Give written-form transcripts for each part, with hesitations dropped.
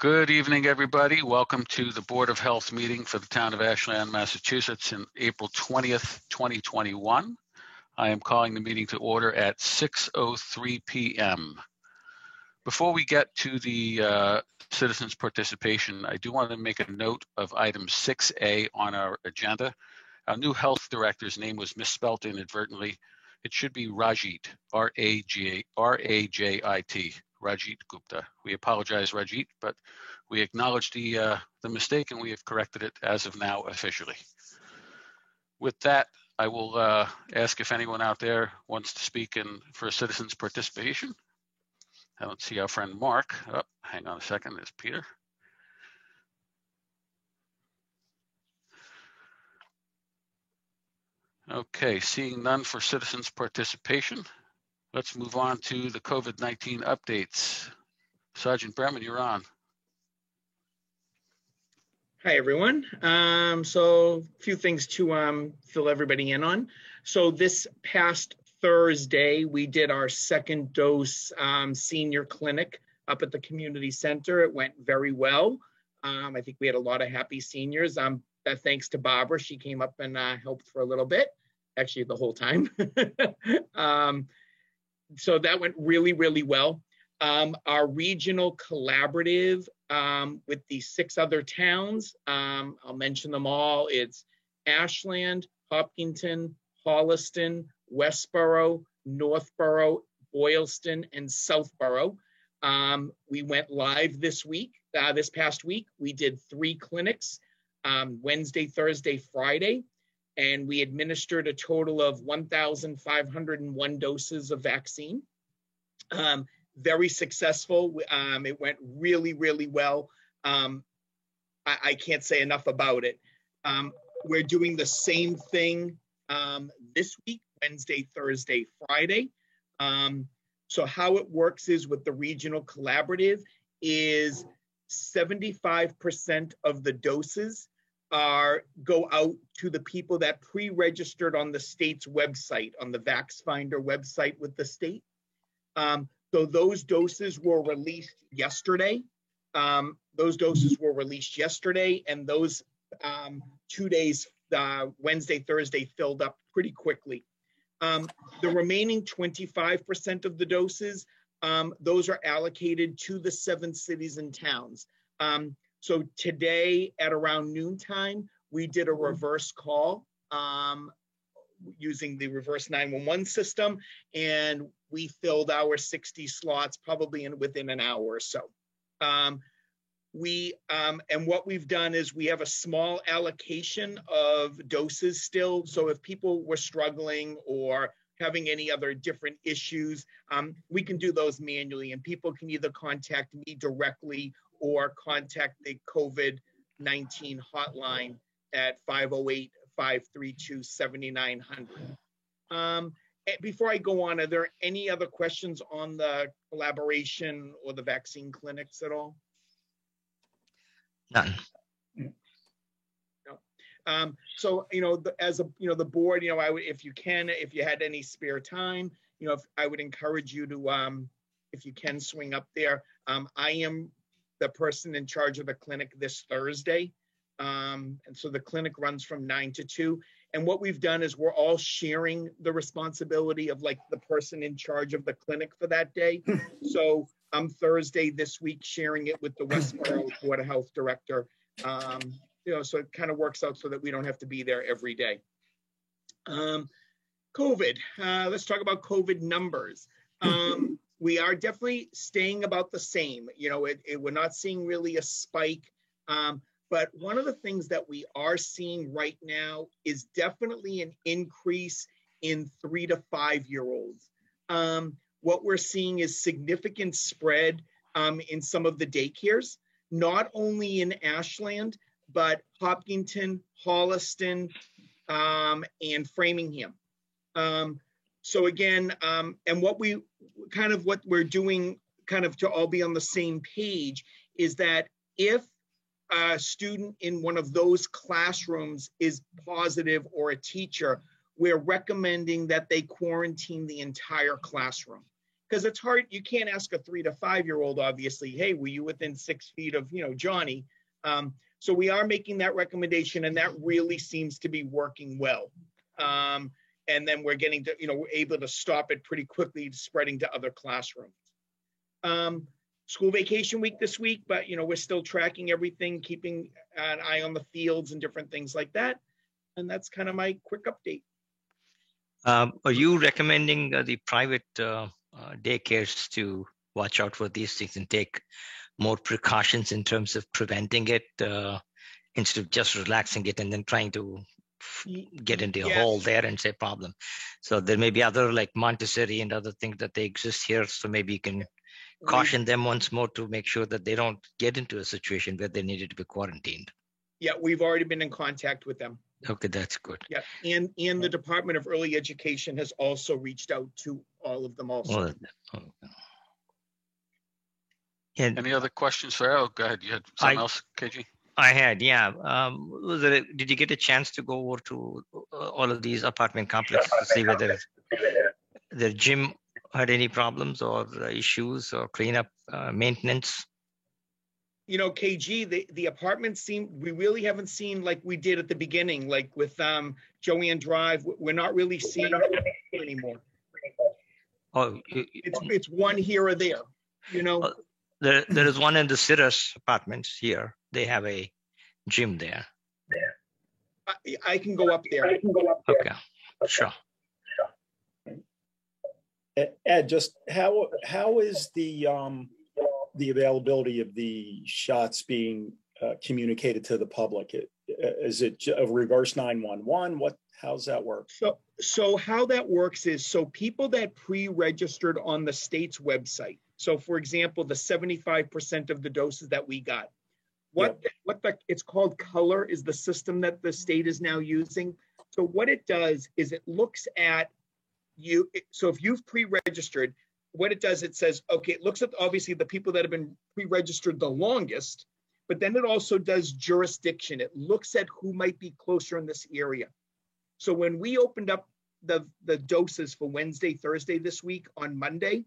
Good evening, everybody. Welcome to the Board of Health meeting for the town of Ashland, Massachusetts in April 20th, 2021. I am calling the meeting to order at 6:03 p.m. Before we get to the citizens' participation, I do want to make a note of item 6A on our agenda. Our new health director's name was misspelled inadvertently. It should be Rajit, R-A-J-I-T, Rajit Gupta. We apologize, Rajit, but we acknowledge the mistake and we have corrected it as of now officially. With that, I will ask if anyone out there wants to speak for citizens' participation. I don't see our friend Mark. Oh, hang on a second, there's Peter. Okay, seeing none for citizens' participation, let's move on to the COVID-19 updates. Sergeant Bremen, you're on. Hi, everyone. So a few things to fill everybody in on. So this past Thursday, we did our second dose senior clinic up at the community center. It went very well. I think we had a lot of happy seniors. Thanks to Barbara, she came up and helped for a little bit, actually the whole time. So that went really, really well. Our regional collaborative with the 6 other towns, I'll mention them all. It's Ashland, Hopkinton, Holliston, Westboro, Northborough, Boylston, and Southborough. We went live this week, this past week. We did 3 clinics, Wednesday, Thursday, Friday, and we administered a total of 1,501 doses of vaccine. Very successful. It went really, really well. I can't say enough about it. We're doing the same thing this week, Wednesday, Thursday, Friday. So how it works is with the regional collaborative is 75% of the doses go out to the people that pre-registered on the state's website, on the VaxFinder website with the state. So those doses were released yesterday. And those 2 days, Wednesday, Thursday, filled up pretty quickly. The remaining 25% of the doses, those are allocated to the 7 cities and towns. So today at around noontime, we did a reverse call using the reverse 911 system, and we filled our 60 slots probably within an hour or so. And what we've done is we have a small allocation of doses still. So if people were struggling or having any other different issues, we can do those manually, and people can either contact me directly or contact the COVID-19 hotline at 508-532-7900. Before I go on, are there any other questions on the collaboration or the vaccine clinics at all? None. No. So, the board, if you had any spare time, I would encourage you to, if you can, swing up there. I am the person in charge of the clinic this Thursday. And so the clinic runs from 9 to 2. And what we've done is we're all sharing the responsibility of like the person in charge of the clinic for that day. So I'm Thursday this week sharing it with the Westboro Board of Health director. So it kind of works out so that we don't have to be there every day. COVID, let's talk about COVID numbers. We are definitely staying about the same. We're not seeing really a spike. But one of the things that we are seeing right now is definitely an increase in 3 to 5-year-olds. What we're seeing is significant spread in some of the daycares, not only in Ashland, but Hopkinton, Holliston, and Framingham. So again, and what we're doing kind of to all be on the same page is that if a student in one of those classrooms is positive or a teacher, we're recommending that they quarantine the entire classroom. because it's hard. You can't ask a 3 to 5-year-old, obviously, hey, were you within 6 feet of, Johnny? So we are making that recommendation, and that really seems to be working well. And then we're getting to, we're able to stop it pretty quickly, spreading to other classrooms. School vacation week this week, but we're still tracking everything, keeping an eye on the fields and different things like that. And that's kind of my quick update. Are you recommending the private daycares to watch out for these things and take more precautions in terms of preventing it instead of just relaxing it and then trying to get into a hole there and say problem? So there may be other like Montessori and other things that they exist here. So maybe you can caution them once more to make sure that they don't get into a situation where they needed to be quarantined. Yeah, we've already been in contact with them. Okay, that's good. Yeah, and the Department of Early Education has also reached out to all of them also. Okay. Any other questions for Al? Go ahead. You had something else, KG? I had, yeah. Did you get a chance to go over to all of these apartment complexes to see whether the gym had any problems or issues or cleanup maintenance? KG, the apartments we really haven't seen like we did at the beginning, like with Joanne Drive. We're not really seeing it anymore. Oh, it's one here or there, There is one in the Cirrus apartments here. They have a gym there. I can go up there. Okay, sure. Ed, just how is the availability of the shots being communicated to the public? Is it a reverse 911? How's that work? So how that works is, so people that pre-registered on the state's website. So for example, the 75% of the doses that we got, it's called Color is the system that the state is now using. So what it does is it looks at you. So if you've pre-registered, what it does, it says, okay, it looks at obviously the people that have been pre-registered the longest, but then it also does jurisdiction. It looks at who might be closer in this area. So when we opened up the doses for Wednesday, Thursday this week on Monday,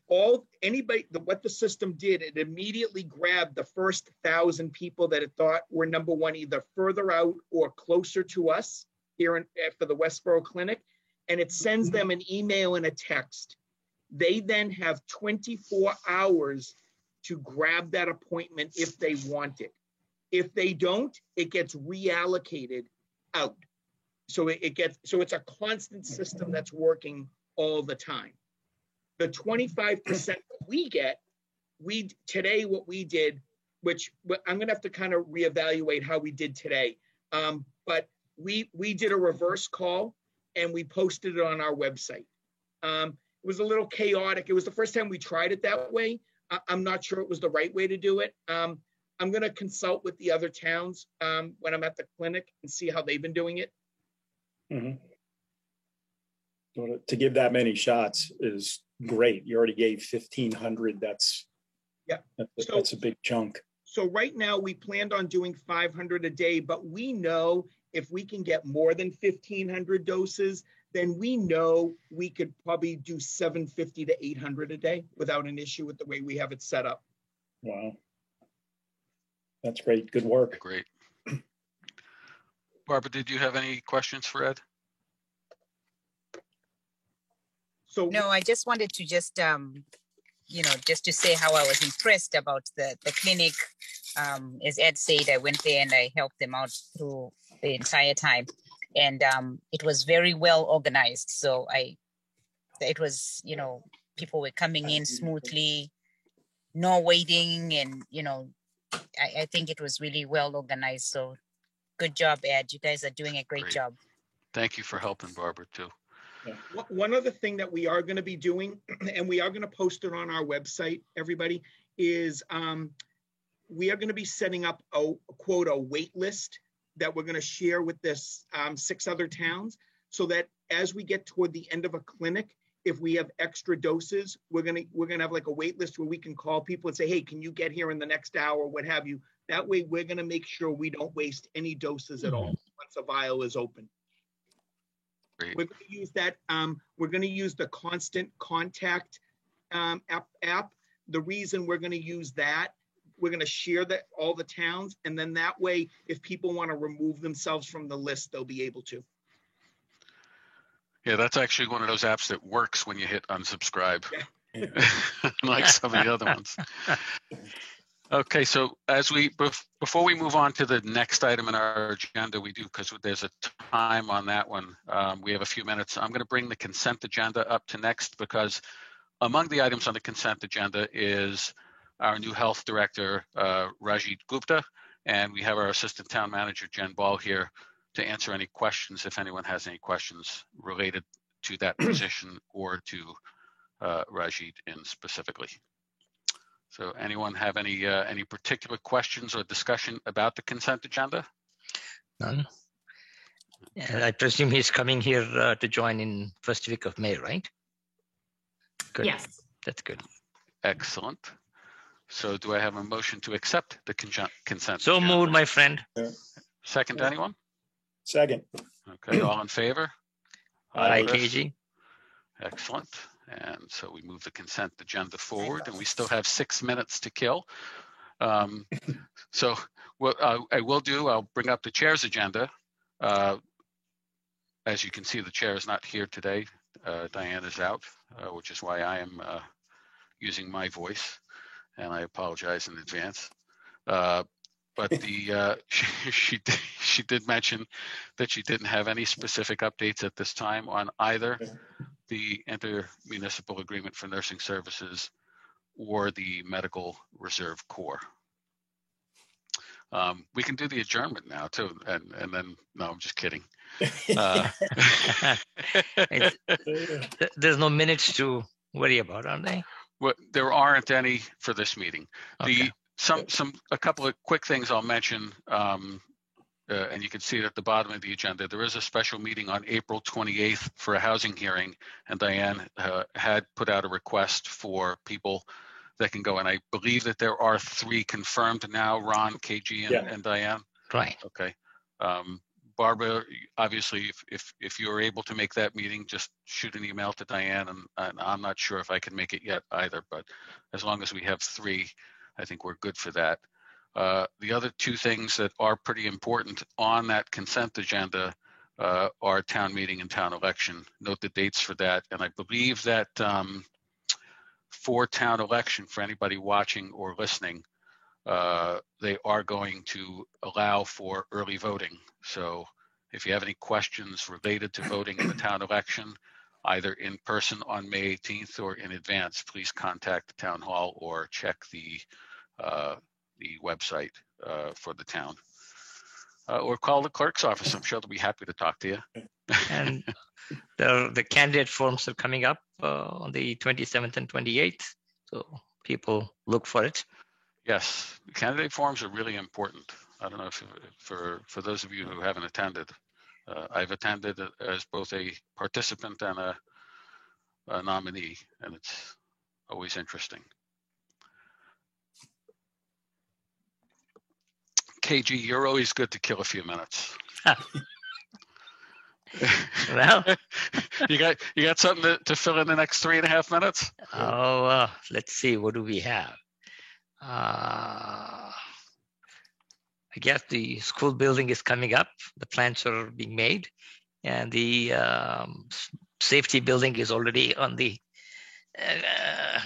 what the system did, it immediately grabbed the first 1,000 people that it thought were number one, either further out or closer to us here for the Westboro Clinic, and it sends them an email and a text. They then have 24 hours to grab that appointment if they want it. If they don't, it gets reallocated out. So it's a constant system that's working all the time. The 25% we get, today what we did, which I'm gonna have to kind of reevaluate how we did today. But we did a reverse call and we posted it on our website. It was a little chaotic. It was the first time we tried it that way. I'm not sure it was the right way to do it. I'm gonna consult with the other towns when I'm at the clinic and see how they've been doing it. Mm-hmm. To give that many shots is great. You already gave 1,500. That's a big chunk. So right now we planned on doing 500 a day, but we know if we can get more than 1,500 doses, then we know we could probably do 750 to 800 a day without an issue with the way we have it set up. Wow. That's great. Good work. Great. Barbara, did you have any questions for Ed? So no, I just wanted to just to say how I was impressed about the clinic. As Ed said, I went there and I helped them out through the entire time, and it was very well organized. So it was, people were coming in smoothly, no waiting, and I think it was really well organized. So good job, Ed. You guys are doing a great job. Thank you for helping Barbara too. Yeah. One other thing that we are going to be doing, and we are going to post it on our website, everybody, is we are going to be setting up a wait list that we're going to share with this 6 other towns, so that as we get toward the end of a clinic, if we have extra doses, we're going to have like a wait list where we can call people and say, hey, can you get here in the next hour, what have you. That way we're going to make sure we don't waste any doses at all once a vial is open. Great. We're going to use that. We're going to use the Constant Contact app. The reason we're going to use that, we're going to share that all the towns, and then that way, if people want to remove themselves from the list, they'll be able to. Yeah, that's actually one of those apps that works when you hit unsubscribe, Yeah. like some of the other ones. Okay, so before we move on to the next item in our agenda, we do, because there's a time on that one, we have a few minutes. I'm going to bring the consent agenda up to next, because among the items on the consent agenda is our new health director, Rajit Gupta, and we have our assistant town manager, Jen Ball, here to answer any questions, if anyone has any questions related to that position or to Rajit in specifically. So anyone have any particular questions or discussion about the consent agenda? None. And I presume he's coming here to join in first week of May, right? Good. Yes. That's good. Excellent. So do I have a motion to accept the consent So agenda? moved, my friend. Second, anyone? Second. Okay, all in favor? Aye, Chris? KG. Excellent. And so we move the consent agenda forward, and we still have 6 minutes to kill. So what I'll bring up the chair's agenda. As you can see, the chair is not here today. Diane is out, which is why I am using my voice, and I apologize in advance. But she did mention that she didn't have any specific updates at this time on either the intermunicipal agreement for nursing services or the medical reserve corps. We can do the adjournment now too, and then no, I'm just kidding. There's no minutes to worry about, aren't they? Well, there aren't any for this meeting. Okay. A couple of quick things I'll mention, and you can see it at the bottom of the agenda. There is a special meeting on April 28th for a housing hearing, and Diane had put out a request for people that can go, and I believe that there are 3 confirmed now, Ron, KG, and Diane. Right. Okay. Barbara, obviously, if you're able to make that meeting, just shoot an email to Diane, and I'm not sure if I can make it yet either, but as long as we have 3, I think we're good for that. The other 2 things that are pretty important on that consent agenda are town meeting and town election. Note the dates for that, and I believe that for town election, for anybody watching or listening, they are going to allow for early voting. So if you have any questions related to voting in the town election, either in person on May 18th or in advance, please contact the town hall or check the website for the town. Or call the clerk's office. I'm sure they'll be happy to talk to you. And the candidate forms are coming up on the 27th and 28th. So people look for it. Yes, candidate forms are really important. I don't know if for those of you who haven't attended, I've attended as both a participant and a nominee, and it's always interesting. KG, you're always good to kill a few minutes. Well, you got something to fill in the next 3.5 minutes? Oh, let's see. What do we have? I guess the school building is coming up. The plans are being made, and the safety building is already on the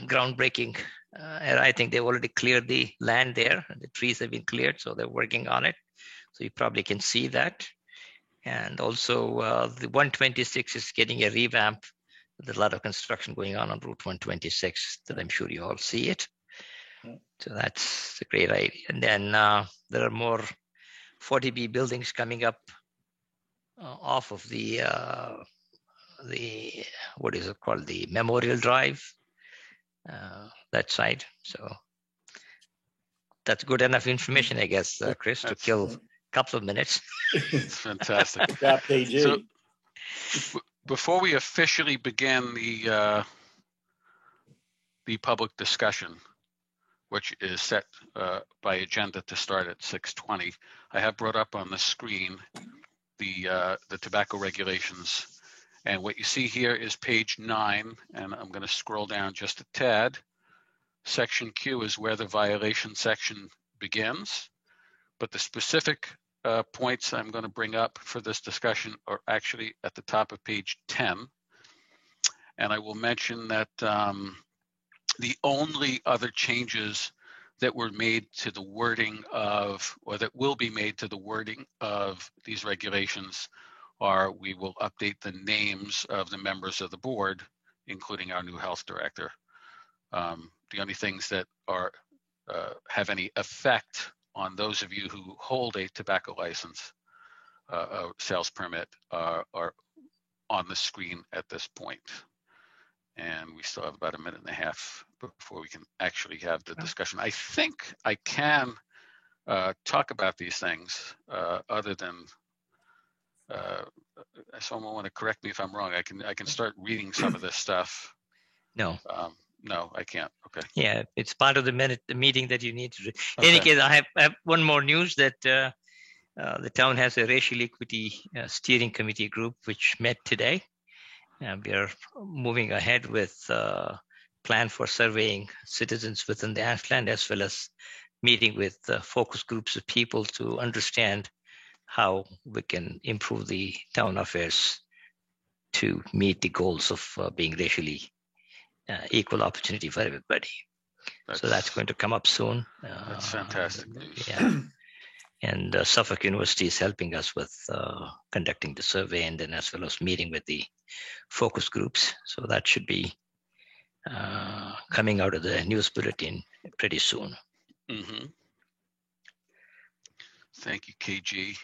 groundbreaking. And I think they've already cleared the land there. The trees have been cleared, so they're working on it. So you probably can see that. And also the 126 is getting a revamp. There's a lot of construction going on Route 126 that I'm sure you all see it. So that's a great idea. And then there are more 40B buildings coming up off of the what is it called? The Memorial Drive, that side. So that's good enough information, I guess, Chris, to kill a couple of minutes. It's fantastic. Yeah, page 8. So, before we officially begin the public discussion, which is set by agenda to start at 6:20, I have brought up on the screen the tobacco regulations And what you see here is page 9, and I'm going to scroll down just a tad. Section Q is where the violation section begins, but the specific points I'm going to bring up for this discussion are actually at the top of page 10. And I will mention that the only other changes that were made to the wording of, or that will be made to the wording of these regulations are we will update the names of the members of the board, including our new health director. The only things that are have any effect on those of you who hold a tobacco license, a sales permit, are on the screen at this point. And we still have about a minute and a half before we can actually have the discussion. I think I can talk about these things other than, someone want to correct me if I'm wrong. I can start reading some of this stuff. No. No, I can't. Okay. Yeah, it's part of the meeting that you need to do. In Okay. any case, I have one more news that the town has a racial equity steering committee group which met today. We are moving ahead with plan for surveying citizens within the Ashland, as well as meeting with focus groups of people to understand how we can improve the town affairs to meet the goals of being racially equal opportunity for everybody. So that's going to come up soon. That's fantastic news. Yeah. And Suffolk University is helping us with conducting the survey, and then as well as meeting with the focus groups. So that should be coming out of the news bulletin pretty soon. Mm-hmm. Thank you, KG.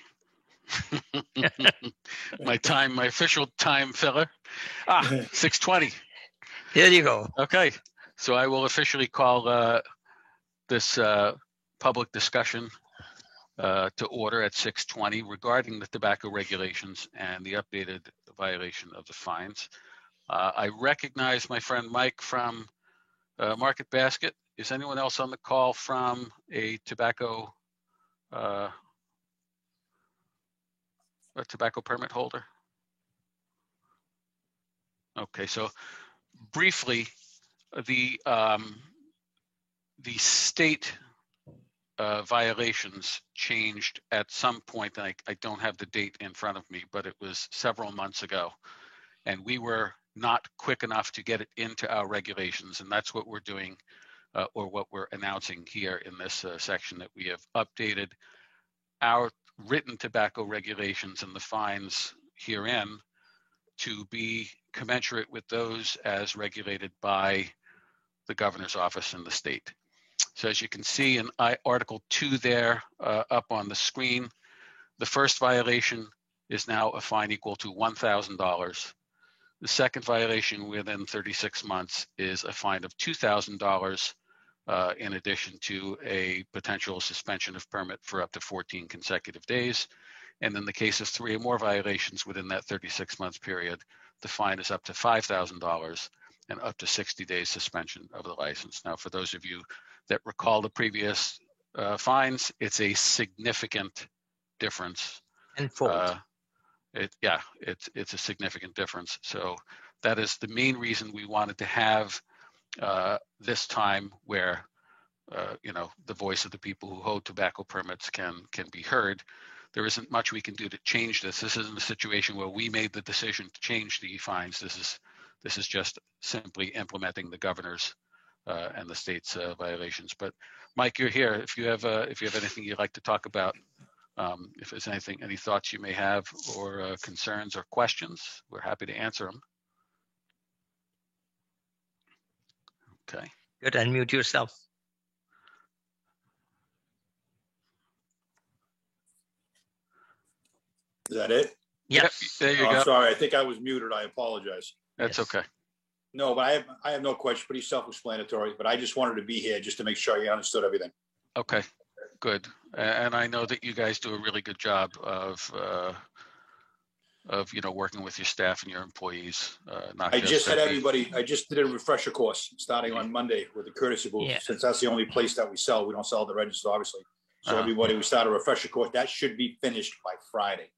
My official time filler. 6:20. There you go. Okay, so I will officially call this public discussion to order at 6:20 regarding the tobacco regulations and the updated violation of the fines. I recognize my friend Mike from Market Basket. Is anyone else on the call from a tobacco permit holder? Okay, so briefly, the state violations changed at some point, and I don't have the date in front of me, but it was several months ago, and we were not quick enough to get it into our regulations, and that's what we're doing, or what we're announcing here in this section, that we have updated our written tobacco regulations and the fines herein to be commensurate with those as regulated by the governor's office in the state. So as you can see in Article 2 there up on the screen, the first violation is now a fine equal to $1,000. The second violation within 36 months is a fine of $2,000 in addition to a potential suspension of permit for up to 14 consecutive days. And in the case of 3 or more violations within that 36-month period, the fine is up to $5,000 and up to 60 days suspension of the license. Now, for those of you that recall the previous fines, it's a significant difference. Tenfold. It's a significant difference. So that is the main reason we wanted to have this time where the voice of the people who hold tobacco permits can be heard. There isn't much we can do to change this. This isn't a situation where we made the decision to change the fines. This is just simply implementing the governor's and the state's violations. But Mike, you're here. If you have anything you'd like to talk about, if there's any thoughts you may have, or concerns or questions, we're happy to answer them. Okay. Good. Unmute yourself. Is that it? Yes. Yep, there you go. I'm sorry. I think I was muted. I apologize. That's Yes. okay. No, but I have no question. Pretty self-explanatory. But I just wanted to be here just to make sure you understood everything. Okay, good. And I know that you guys do a really good job of working with your staff and your employees. I just did a refresher course starting on Monday with the courtesy booth. Yeah. Since that's the only place that we sell. We don't sell the registers, obviously. So everybody, we start a refresher course. That should be finished by Friday.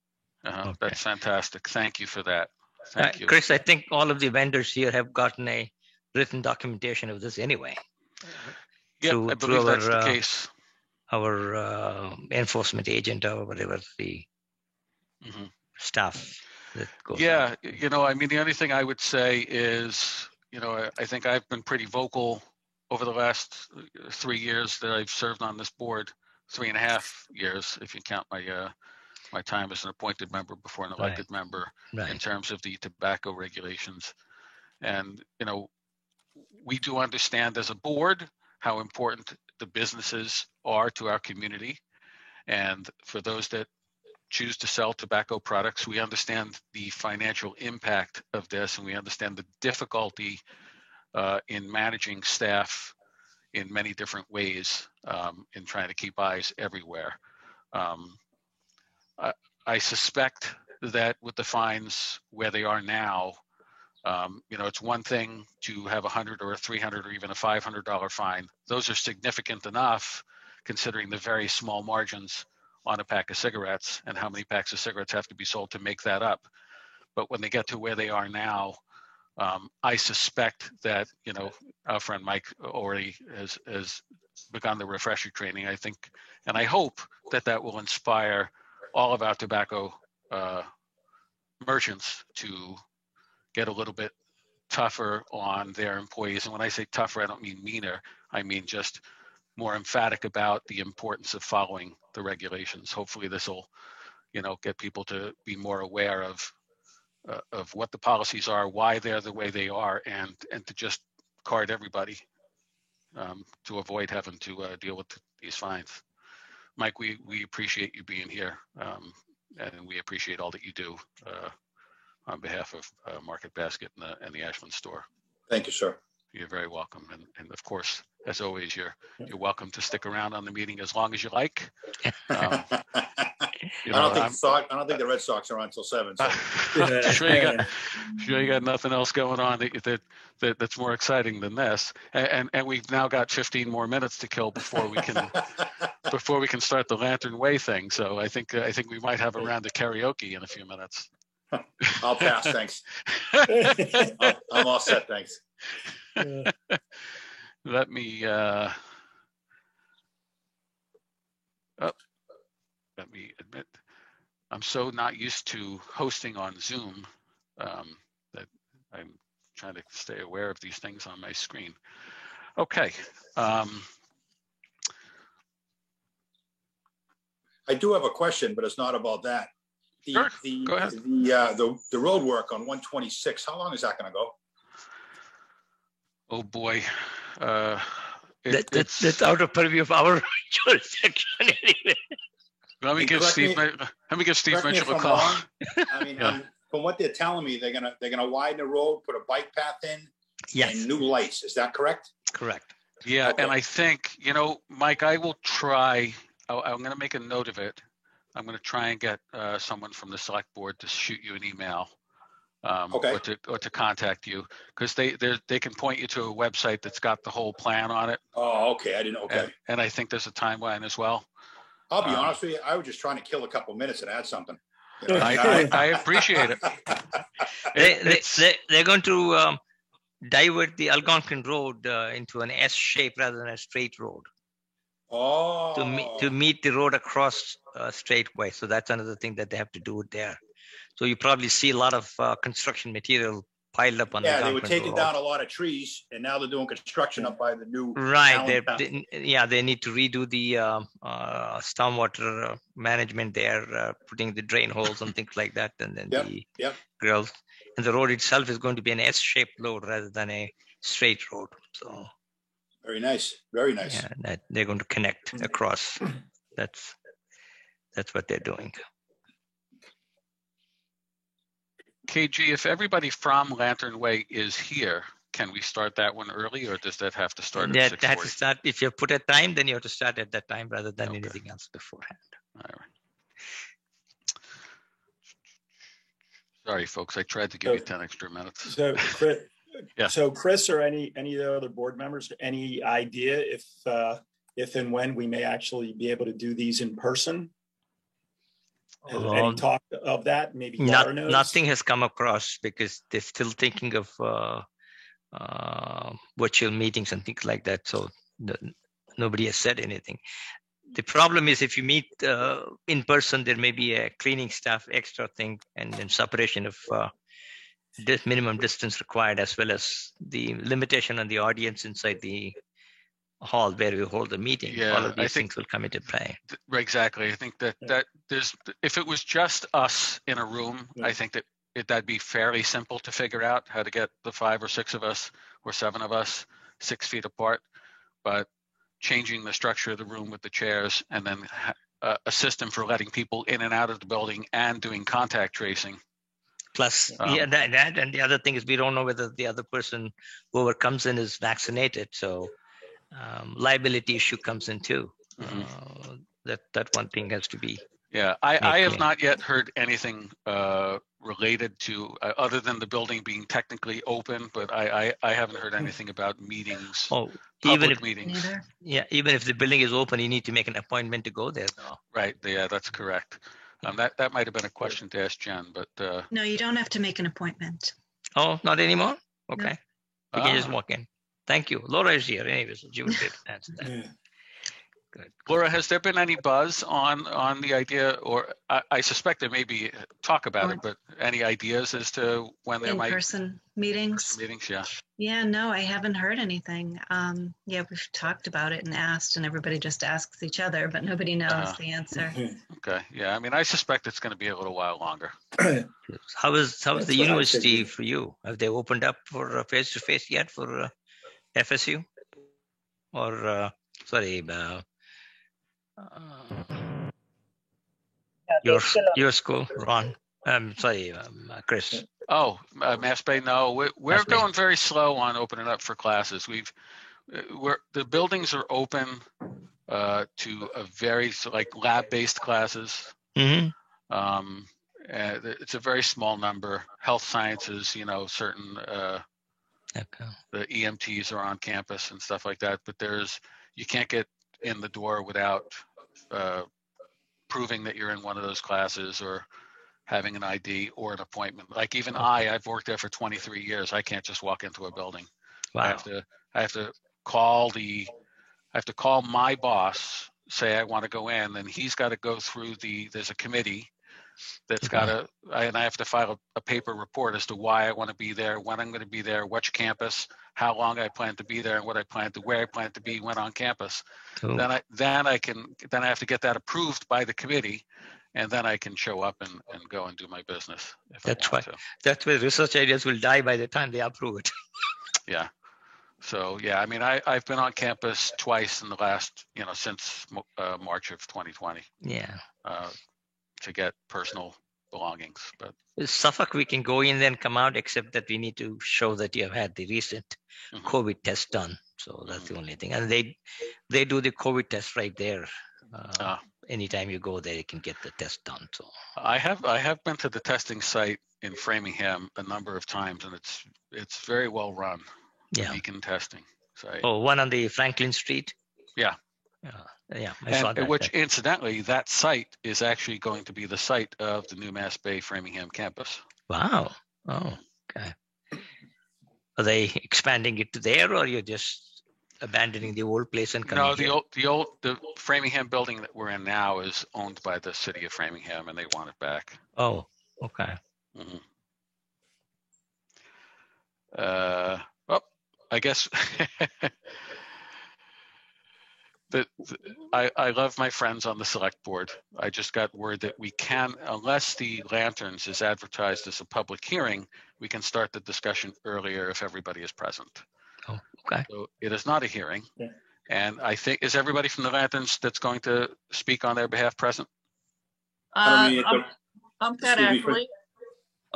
Okay. That's fantastic. Thank you for that. Thank you. Chris, I think all of the vendors here have gotten a written documentation of this anyway. Yeah, I believe that's the case. Our enforcement agent or whatever the staff that goes Yeah, on. I mean, the only thing I would say is, I think I've been pretty vocal over the last 3 years that I've served on this board, 3.5 years, if you count my time as an appointed member before an elected member, in terms of the tobacco regulations. And, we do understand as a board how important the businesses are to our community. And for those that choose to sell tobacco products, we understand the financial impact of this, and we understand the difficulty in managing staff in many different ways, in trying to keep eyes everywhere. I suspect that with the fines where they are now, it's one thing to have $100 or a $300 or even a $500 fine. Those are significant enough considering the very small margins on a pack of cigarettes and how many packs of cigarettes have to be sold to make that up. But when they get to where they are now, I suspect that, our friend Mike already has begun the refresher training, I think, and I hope that will inspire all of our tobacco merchants to get a little bit tougher on their employees. And when I say tougher, I don't mean meaner. I mean just more emphatic about the importance of following the regulations. Hopefully this will, get people to be more aware of what the policies are, why they're the way they are, and to just card everybody to avoid having to deal with these fines. Mike, we appreciate you being here, and we appreciate all that you do on behalf of Market Basket and the Ashland store. Thank you, sir. You're very welcome, and of course, as always, you're welcome to stick around on the meeting as long as you like. I don't think the Red Sox are on until 7. So. Sure you got nothing else going on that's more exciting than this, and we've now got 15 more minutes to kill before we can start the Lantern Way thing. So I think we might have a round of karaoke in a few minutes. I'll pass, thanks. I'm all set, thanks. Let me admit, I'm so not used to hosting on Zoom that I'm trying to stay aware of these things on my screen. Okay. I do have a question, but it's not about that. Sure. Go ahead. The road work on 126, how long is that going to go? Oh boy. That's out of purview of our jurisdiction anyway. Let me give Steve Mitchell a call. I mean, from what they're telling me, they're gonna widen the road, put a bike path in, and new lights. Is that correct? Correct. Yeah, okay. And I think, Mike, I will try. I'm going to make a note of it. I'm going to try and get someone from the select board to shoot you an email, or to contact you, because they can point you to a website that's got the whole plan on it. Oh, okay. I didn't know. Okay. And I think there's a timeline as well. I'll be honest with you. I was just trying to kill a couple minutes and add something. I appreciate it. They're going to divert the Algonquin Road into an S shape rather than a straight road. Oh. To meet the road across straightway. So that's another thing that they have to do there. So you probably see a lot of construction material piled up on the Algonquin Road. Yeah, they were taking down a lot of trees, and now they're doing construction up by the new. Right. They need to redo the stormwater management there, putting the drain holes and things like that, and then the grills. And the road itself is going to be an S-shaped road rather than a straight road. So. Very nice. Very nice. Yeah, that they're going to connect across. That's what they're doing. KG, if everybody from Lantern Way is here, can we start that one early, or does that have to start at 6:40? That has to start. If you put a time, then you have to start at that time rather than anything else beforehand. All right. Sorry, folks. I tried to give you 10 extra minutes. So, Chris, So, Chris, or any of the other board members, any idea if and when we may actually be able to do these in person? Any talk of that? Maybe Laura knows? Nothing has come across because they're still thinking of virtual meetings and things like that. So nobody has said anything. The problem is if you meet in person, there may be a cleaning staff extra thing and then separation of this minimum distance required, as well as the limitation on the audience inside the hall where we hold the meeting. Yeah, all of these things will come into play. Exactly. I think that there's, if it was just us in a room, I think that that'd be fairly simple to figure out how to get the 5 or 6 of us or 7 of us 6 feet apart. But changing the structure of the room with the chairs and then a system for letting people in and out of the building and doing contact tracing. Plus, that and the other thing is we don't know whether the other person, whoever comes in, is vaccinated. So liability issue comes in too. Mm-hmm. That one thing has to be. Yeah, I have not yet heard anything related to other than the building being technically open, but I haven't heard anything about meetings. Oh, public meetings. Yeah, even if the building is open, you need to make an appointment to go there. Right. Yeah, that's correct. That might have been a question to ask Jen, but no, you don't have to make an appointment. Oh, not anymore. Okay, no. You can just walk in. Thank you. Laura is here, anyways. So she would be able to answer that. Yeah. Good. Laura, has there been any buzz on the idea, or I suspect there may be talk about it, but any ideas as to when there might in-person meetings? Yeah. Yeah, no, I haven't heard anything. Yeah, we've talked about it and asked, and everybody just asks each other, but nobody knows the answer. Okay. Yeah. I mean, I suspect it's going to be a little while longer. How is the university for you? Have they opened up for face-to-face yet for FSU? Or your school, Ron? Chris. Oh, Mass Bay. No, we're going very slow on opening up for classes. The buildings are open to a very lab-based classes. Mm-hmm. It's a very small number. Health sciences, certain the EMTs are on campus and stuff like that. But you can't get in the door without proving that you're in one of those classes or having an ID or an appointment. Like even I've worked there for 23 years. I can't just walk into a building. Wow. I have to call my boss, say I want to go in, and he's got to go through there's a committee that's and I have to file a paper report as to why I want to be there, when I'm going to be there, which campus, how long I plan to be there, and where I plan to be when on campus. Cool. Then I have to get that approved by the committee, and then I can show up and go and do my business. That's where research ideas will die by the time they approve it. Yeah. So yeah, I mean, I've been on campus twice in the last, since March of 2020. Yeah. To get personal belongings, but Suffolk, we can go in and come out, except that we need to show that you have had the recent COVID test done. So that's the only thing, and they do the COVID test right there. Anytime you go there, you can get the test done. So I have been to the testing site in Framingham a number of times, and it's very well run. Yeah, Beacon testing site. Oh, one on the Franklin Street. Yeah. Yeah, I saw that. Which, incidentally, that site is actually going to be the site of the new Mass Bay Framingham campus. Wow. Oh, okay. Are they expanding it to there, or you're just abandoning the old place and coming? No, the Framingham building that we're in now is owned by the city of Framingham, and they want it back. Oh, okay. Mm-hmm. I guess. I love my friends on the select board. I just got word that we can, unless the Lanterns is advertised as a public hearing, we can start the discussion earlier if everybody is present. Oh, okay. So it is not a hearing. Yeah. And I think, is everybody from the Lanterns that's going to speak on their behalf present? I'm Pat Ashley.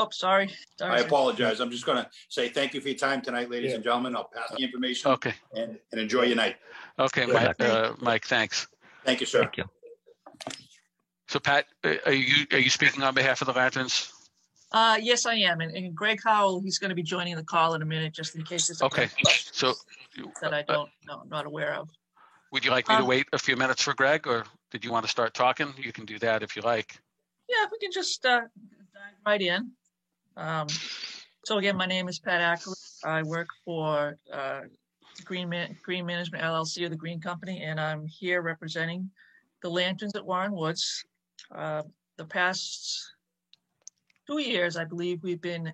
Oh, sorry. I apologize. I'm just going to say thank you for your time tonight, ladies and gentlemen. I'll pass the information. Okay. And enjoy your night. Okay, Mike, thanks. Thank you, sir. Thank you. So, Pat, are you speaking on behalf of the Lanterns? Yes, I am. And Greg Howell, he's going to be joining the call in a minute, just in case there's okay. So that I don't know, not aware of. Would you like me to wait a few minutes for Greg, or did you want to start talking? You can do that if you like. Yeah, if we can just dive right in. So again, my name is Pat Ackley. I work for Green Management LLC, or the Green Company, and I'm here representing the Lanterns at Warren Woods. The past 2 years, I believe, we've been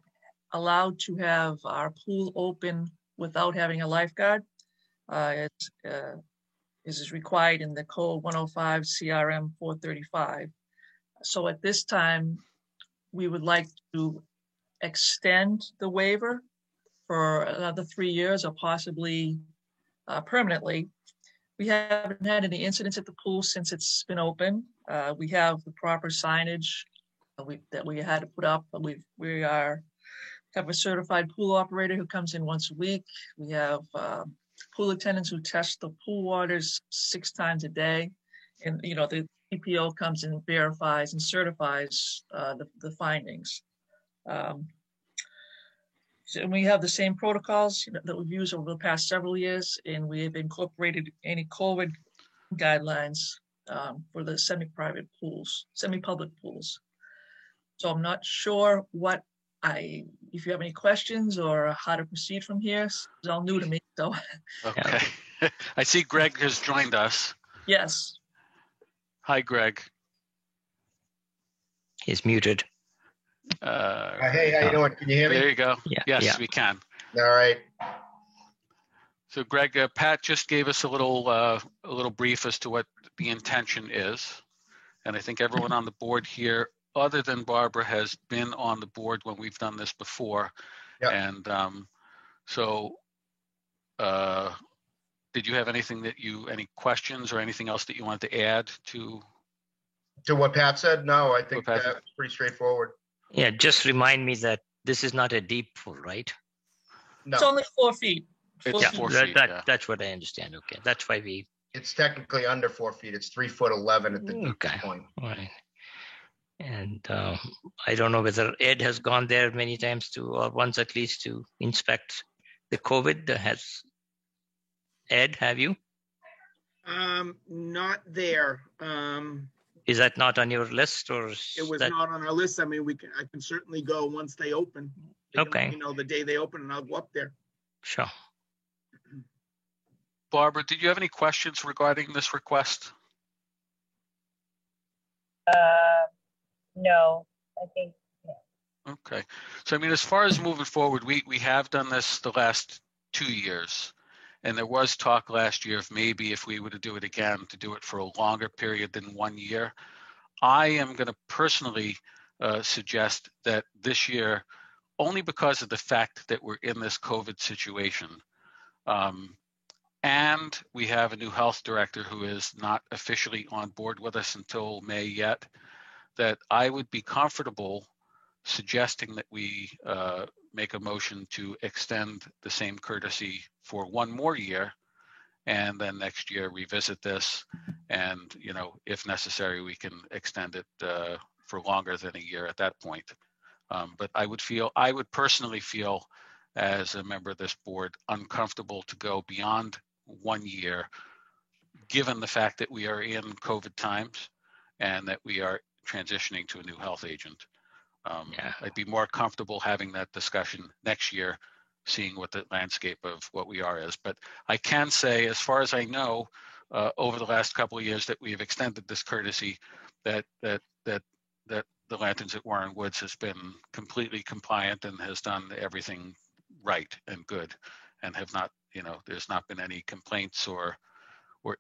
allowed to have our pool open without having a lifeguard. It is required in the Code 105 CRM 435. So at this time, we would like to extend the waiver for another 3 years, or possibly permanently. We haven't had any incidents at the pool since it's been open. We have the proper signage that we had to put up. We have a certified pool operator who comes in once a week. We have pool attendants who test the pool waters 6 times a day. And, the EPO comes and verifies and certifies the findings. And we have the same protocols that we've used over the past several years, and we have incorporated any COVID guidelines for the semi-private pools, semi-public pools. So I'm not sure if you have any questions or how to proceed from here. It's all new to me, so. Okay. I see Greg has joined us. Yes. Hi, Greg. He's muted. Hey, how you doing? Can you hear me? There you go. Yeah. Yes, we can. All right. So, Greg, Pat just gave us a little brief as to what the intention is, and I think everyone on the board here, other than Barbara, has been on the board when we've done this before. Yep. And did you have any questions or anything else that you wanted to add to what Pat said? No, I think that's pretty straightforward. Yeah, just remind me that this is not a deep pool, right? No. It's only 4 feet. It's 4 feet. That's what I understand. Okay, that's why It's technically under 4 feet. It's 3'11" at the deep point. All right. And I don't know whether Ed has gone there many times or once at least to inspect the COVID. Ed, have you? Not there. Is that not on your list, or it was not on our list? I mean, I can certainly go once they open. Okay. The day they open, and I'll go up there. Sure. Barbara, did you have any questions regarding this request? No, I think. Yeah. Okay. So, I mean, as far as moving forward, we have done this the last 2 years. And there was talk last year of maybe if we were to do it again, to do it for a longer period than 1 year. I am going to personally suggest that this year, only because of the fact that we're in this COVID situation, and we have a new health director who is not officially on board with us until May yet, that I would be comfortable suggesting that we make a motion to extend the same courtesy for 1 more year, and then next year revisit this, and if necessary we can extend it for longer than a year at that point. But I would personally feel, as a member of this board, uncomfortable to go beyond 1 year, given the fact that we are in COVID times and that we are transitioning to a new health agent. I'd be more comfortable having that discussion next year, seeing what the landscape of what we are is. But I can say, as far as I know, over the last couple of years that we have extended this courtesy, that the Lanterns at Warren Woods has been completely compliant and has done everything right and good, and have not, there's not been any complaints or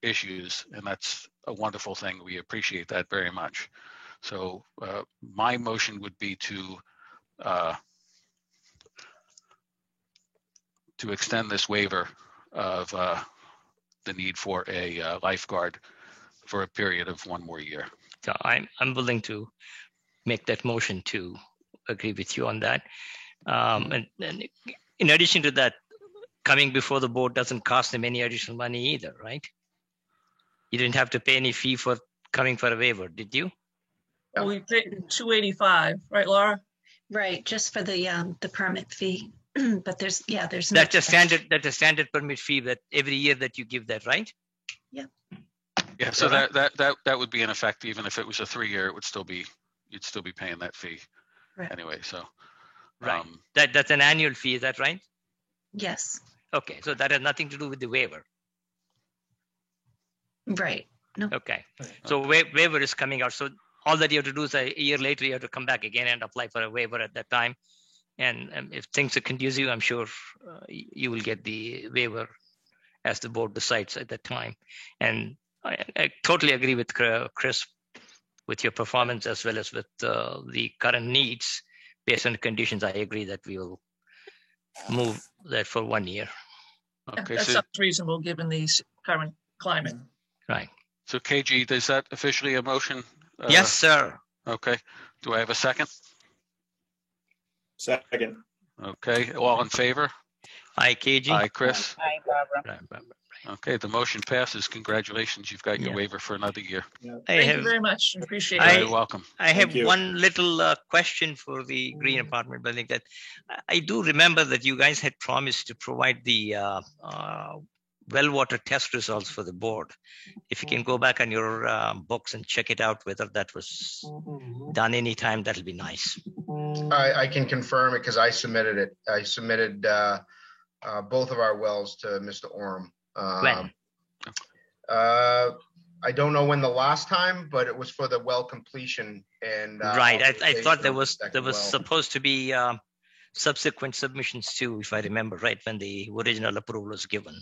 issues, and that's a wonderful thing. We appreciate that very much. So my motion would be to extend this waiver of the need for a lifeguard for a period of 1 more year. So I'm willing to make that motion to agree with you on that. And in addition to that, coming before the board doesn't cost them any additional money either, right? You didn't have to pay any fee for coming for a waiver, did you? Well, we paid $285, right, Laura? Right, just for the permit fee. But there's no. That's a standard permit fee that every year that you give that, right? Yeah. Yeah. So that would be in effect, even if it was a 3 year, it would still be, you'd still be paying that fee Right. anyway. So, Right. That's an annual fee. Is that right? Yes. Okay. So that has nothing to do with the waiver. Right. No. Okay. So waiver is coming out. So all that you have to do is a year later, you have to come back again and apply for a waiver at that time. And if things are conducive, I'm sure you will get the waiver as the board decides at that time. And I totally agree with Chris with your performance as well as with the current needs based on the conditions. I agree that we will move that for 1 year. Okay, That so sounds reasonable given the current climate. Right. so KG, is that officially a motion? Yes, sir. Okay. Do I have a second? Second. Okay. All in favor? Aye, KG. Aye, Chris. Hi, Barbara. Right. Okay, the motion passes. Congratulations. You've got your Yeah. waiver for another year. Thank you very much. Appreciate I- it. You're welcome. I have Thank you. one little question for the Green Apartment Building. That I do remember that you guys had promised to provide the well water test results for the board. If you can go back on your books and check it out, whether that was done anytime, that'll be nice. I can confirm it because I submitted it. I submitted both of our wells to Mr. Orem. When? I don't know when the last time, but it was for the well completion and Right. I thought there authorization of was the second well. supposed to be subsequent submissions too, if I remember right, when the original approval was given.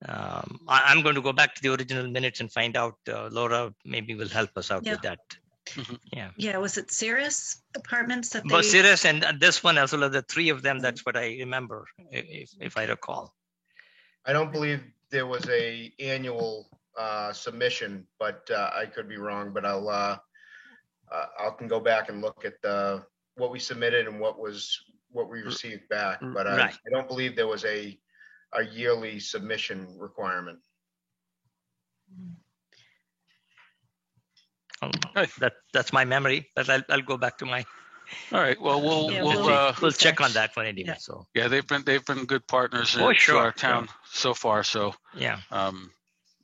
I'm going to go back to the original minutes and find out. Laura maybe will help us out Yeah. with that. Mhm. Yeah. Yeah. Was it Cirrus Apartments that But they? Cirrus and this one as well as the three of them, that's what I remember, if I recall. I don't believe there was a annual submission, but I could be wrong. But I can go back and look at what we submitted and what we received back. But Right. I don't believe there was a yearly submission requirement. That's my memory, but I'll go back to my. All right. Well, Yeah, We'll check on that one anyway. Yeah. So yeah, they've been good partners Oh, to sure, our town so far. So, yeah. so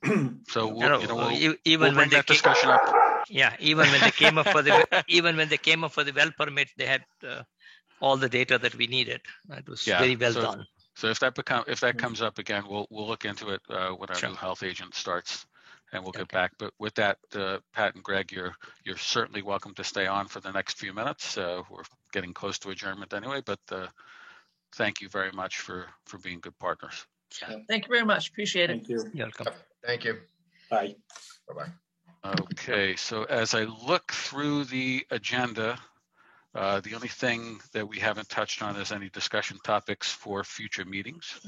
You we'll, know, you know, we'll, even we'll when bring they that discussion up. Yeah, even when they came up for the well permit, they had all the data that we needed. It was Yeah, very well so- done. So if that comes up again, we'll look into it when our Sure. new health agent starts, and we'll get Okay. back. But with that, Pat and Greg, you're certainly welcome to stay on for the next few minutes. We're getting close to adjournment anyway, but thank you very much for being good partners. Thank you very much. Appreciate it. Thank you. You're welcome. Thank you. Bye. Bye-bye. Okay, so as I look through the agenda, the only thing that we haven't touched on is any discussion topics for future meetings.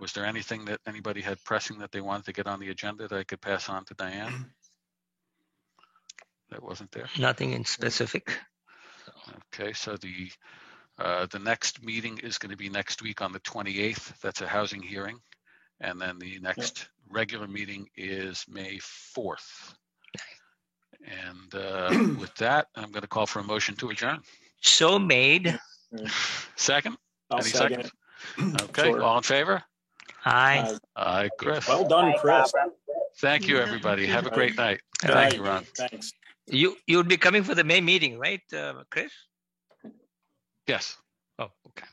Was there anything that anybody had pressing that they wanted to get on the agenda that I could pass on to Diane? That wasn't there? Nothing in specific. Okay, so the next meeting is going to be next week on the 28th. That's a housing hearing. And then the next regular meeting is May 4th. And with that, I'm going to call for a motion to adjourn. So made. Second? I'll Any second seconds? it. Okay, Sure. all in favor? Aye. Aye, Chris. Well done, Chris. Thank you, Yeah. everybody. Have a great night. Good Thank night. you, Ron. Thanks. You'll be coming for the May meeting, right, Chris? Yes. Oh, okay.